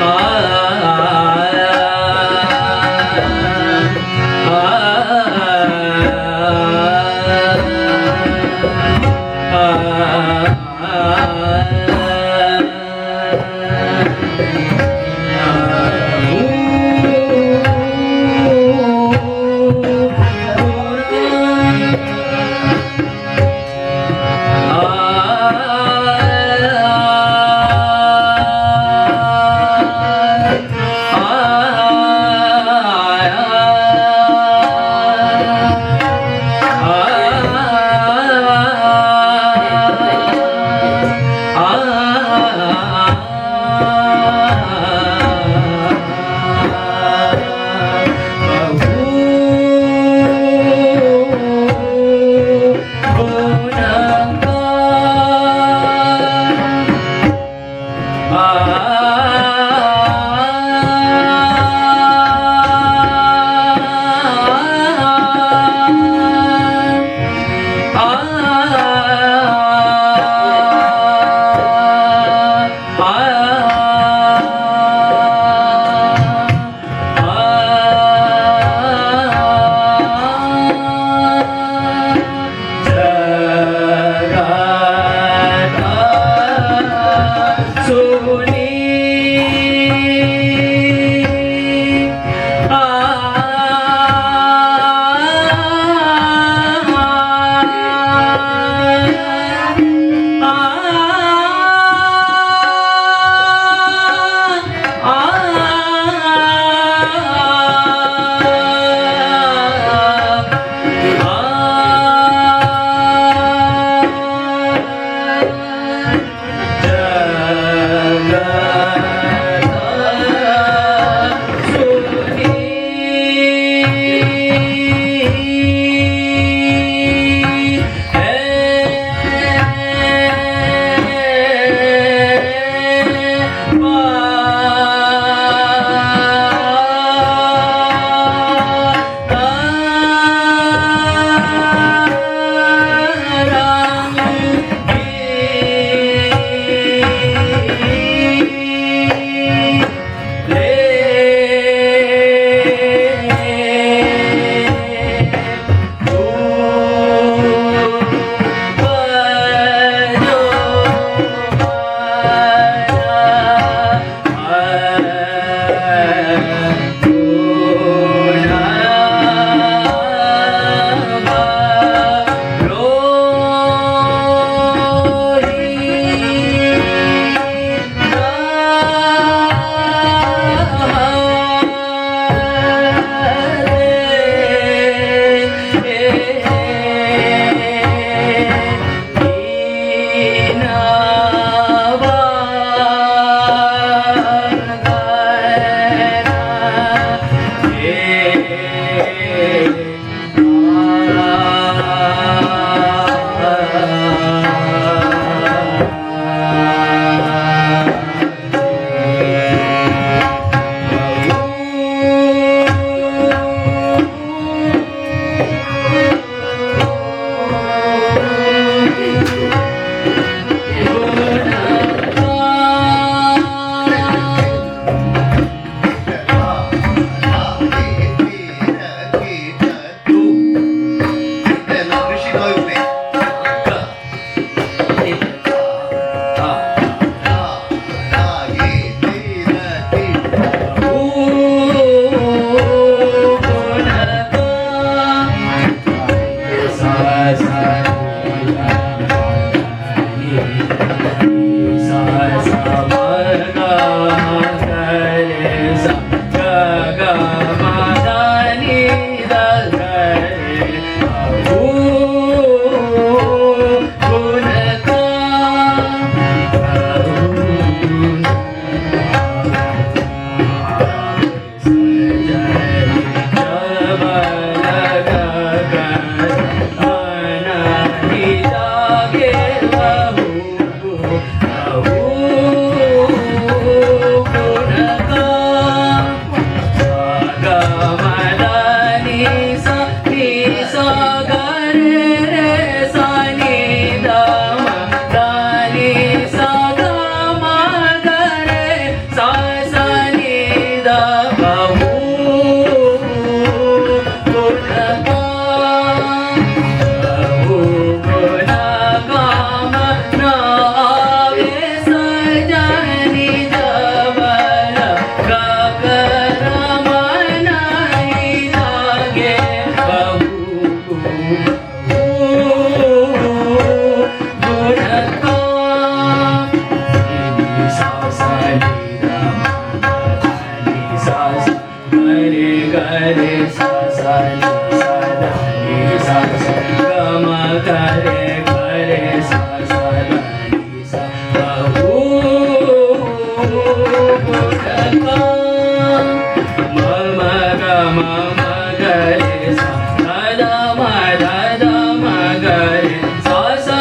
आ गरे सा सा नी सा दा नी सा सा ग म गरे गरे सा सा दा नी सा बहु गुणका म म ग म म गरे सा द म गरे सा सा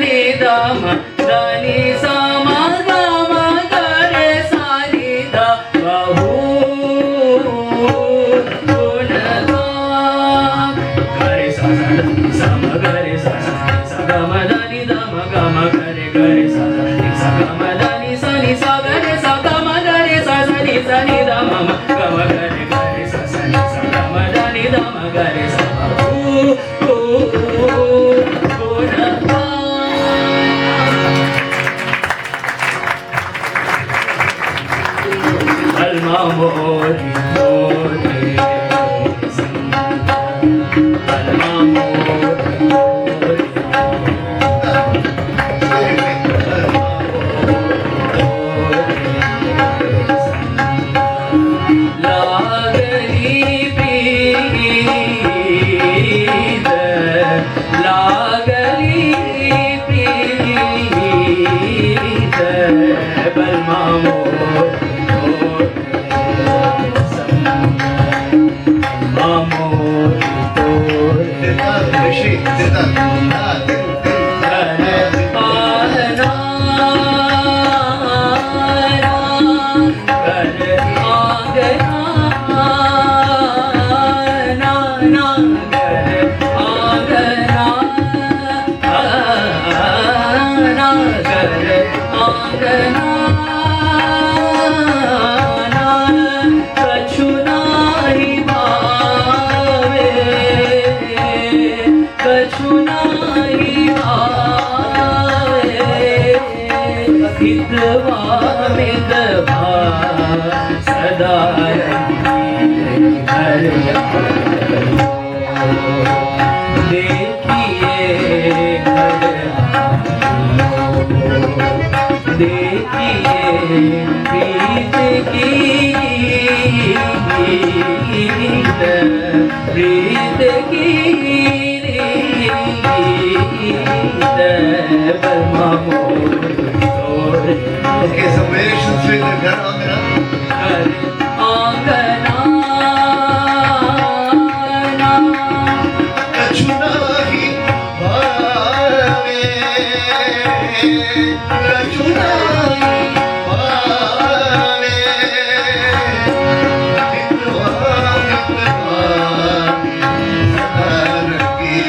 नी द म द नी सा म ग म गरे सा नी द बहु गुणका गरे सा सा द नी सा म गरे सा सा नी सा ग म द नी द म ग म गरे गरे सा सा नी सा ग म द नी सा गरे सा ग म गरे सा सा नी द म म ग म गरे गरे सा सा नी सा ग म द नी द म गरे सा बहु गुणका Alma mori mori Alma mori mori Lagli preet Lagli preet Alma mori सदा देखिए देखिए प्रीत की प्रीत की बलमा मोर Okay, some variations with the Ghar Angana. Kachuna hi bhaave, kachuna hi bhaave, mitwa sadar ki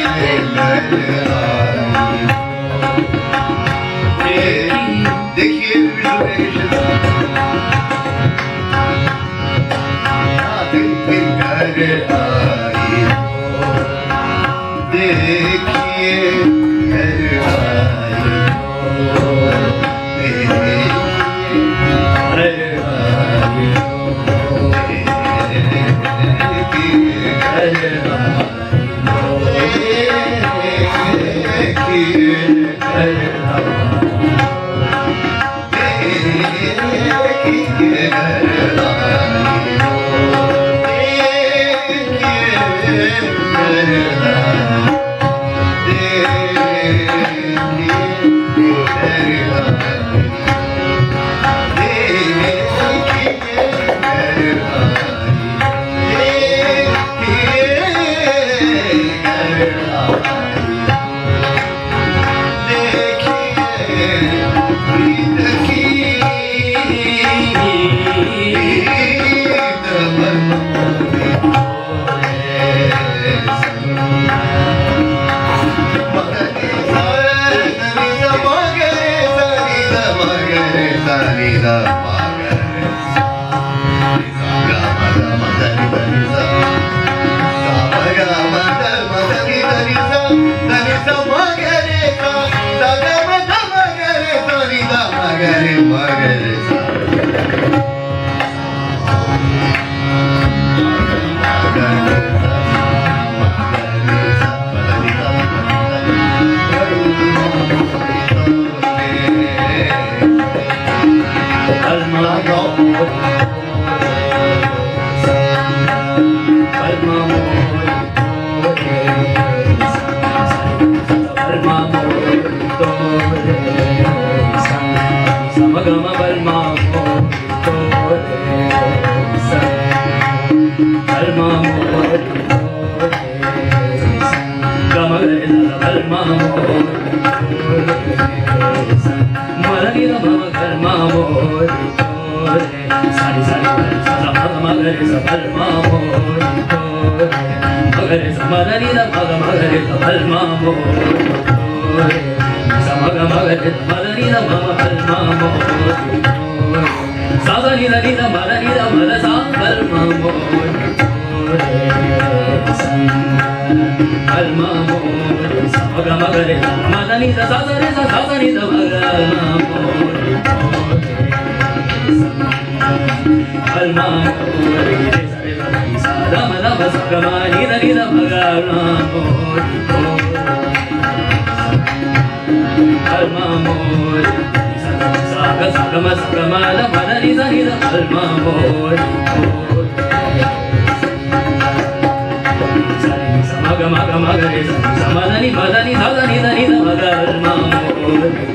देखिए balma mori to re sa balma mori to re sa samagama balma mori to re sa balma mori to re sa gama re sa balma mori to re sa malani da mama balma mori to re sari sari sa ma ga re sa balma mori to re ma ga re sa malani da ma ga re sa balma mori to re sa ma ga re malani da mama balma mori to re sa sa ni da malani da mala sa balma mori to re sa balma mori sa ma ga re sa malani da sa sa ni da balma mori to re sa balma mori re sa re sa da ma da sa ga ma ni da balma mori to balma mori sa ga ma da ma da ni da balma mori sa ma ga re sa ma da ni da balma mori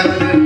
Dil